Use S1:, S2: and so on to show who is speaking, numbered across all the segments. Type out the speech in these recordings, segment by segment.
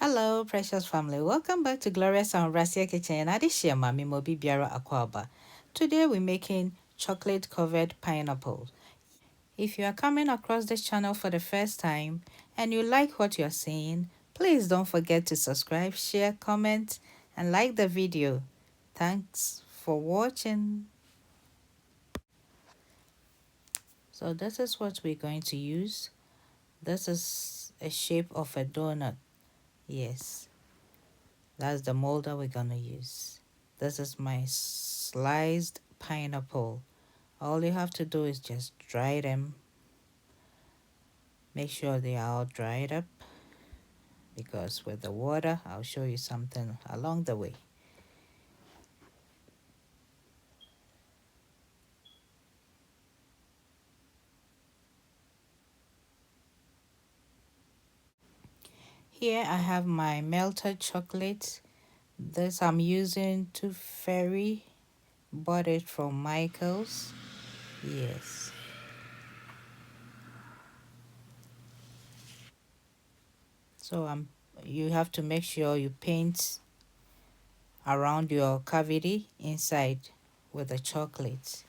S1: Hello, precious family. Welcome back to Glorious and Rasia Kitchen. And this year, Mami Mobi Biara Akwaba. Today, we're making chocolate covered pineapple. If you are coming across this channel for the first time and you like what you're seeing, please don't forget to subscribe, share, comment, and like the video. Thanks for watching. So this is what we're going to use. This is a shape of a donut. Yes, that's the mold that we're gonna use. This is my sliced pineapple. All you have to do is just dry them. Make sure they are all dried up, because with the water, I'll show you something along the way. Here I have my melted chocolate. This I'm using to Fairy. Bought it from Michael's. Yes. So you have to make sure you paint around your cavity inside with the chocolate.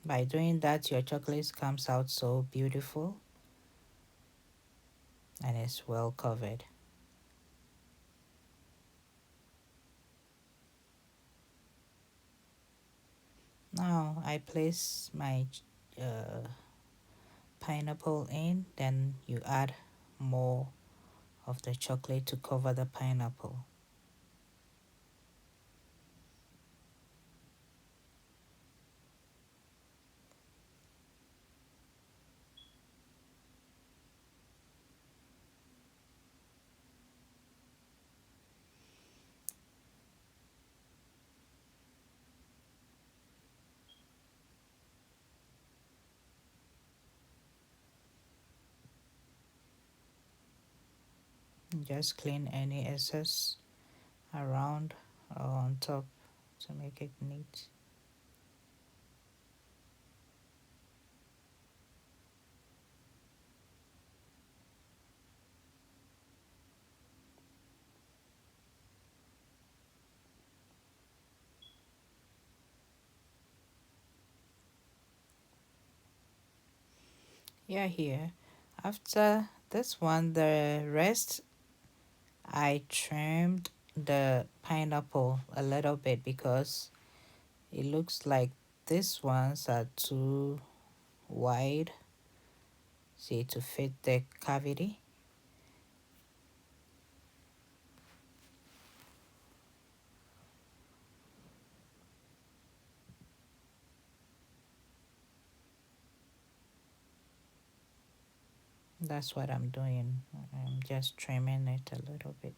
S1: By doing that, your chocolate comes out so beautiful and it's well covered. Now I place my uh, pineapple in, then you add more of the chocolate to cover the pineapple. Just clean any excess around or on top to make it neat. Yeah, here. After this one, the rest I trimmed the pineapple a little bit because it looks like these ones are too wide, see, to fit the cavity. That's what I'm doing. I'm just trimming it a little bit.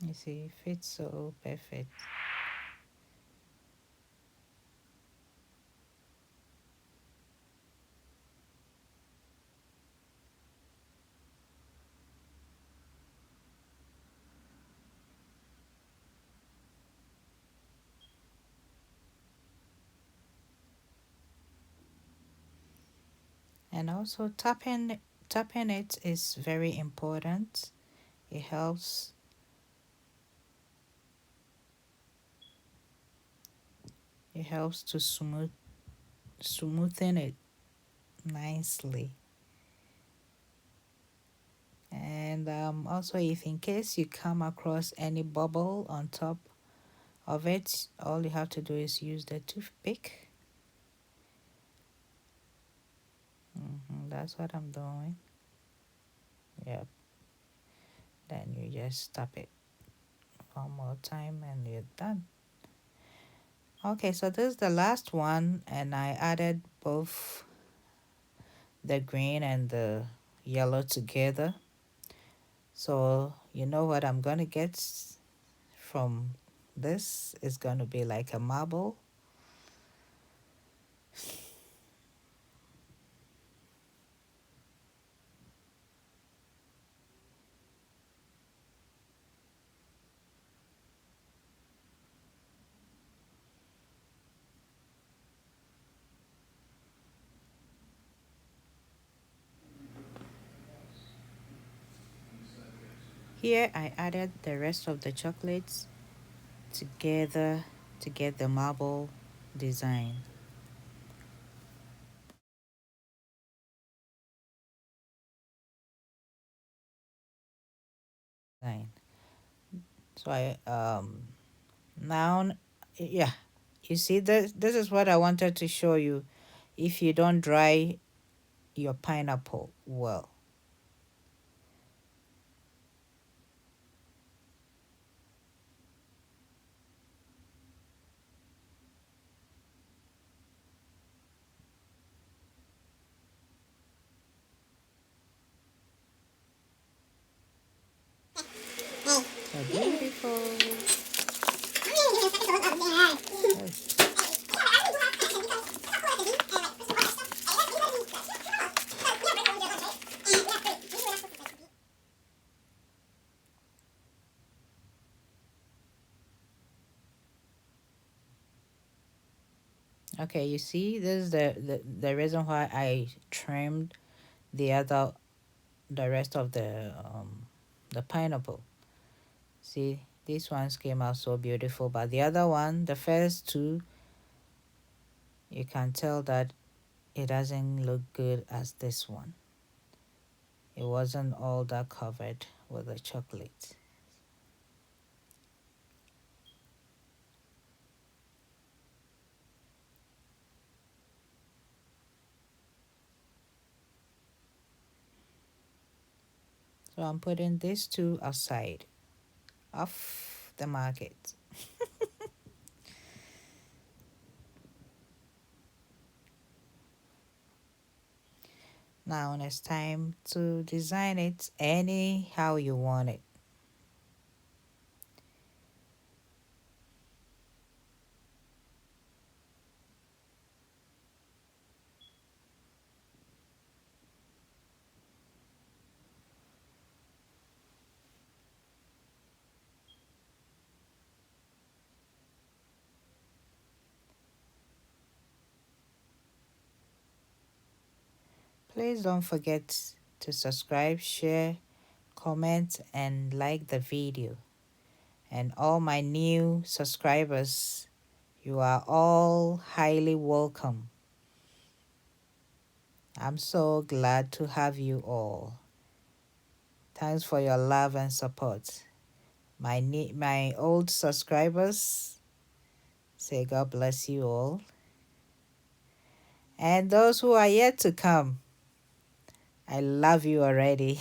S1: You see, it fits so perfect. And also tapping it is very important. It helps to smoothen it nicely. And also, if in case you come across any bubble on top of it, all you have to do is use the toothpick. That's what I'm doing. Yep. Then you just tap it one more time and you're done. Okay, so this is the last one, and I added both the green and the yellow together. So you know what I'm gonna get from this is gonna be like a marble. Here I added the rest of the chocolates together to get the marble design. So I now, yeah, you see, this is what I wanted to show you. If you don't dry your pineapple well. So beautiful. Yes. Okay, you see, this is the reason why I trimmed the rest of the pineapple. See, these ones came out so beautiful, but the other one, the first two, you can tell that it doesn't look good as this one. It wasn't all that covered with the chocolate. So I'm putting these two aside, off the market. Now it's time to design it anyhow you want it. Please don't forget to subscribe, share, comment, and like the video. And all my new subscribers, you are all highly welcome. I'm so glad to have you all. Thanks for your love and support. My old subscribers, say God bless you all. And those who are yet to come, I love you already.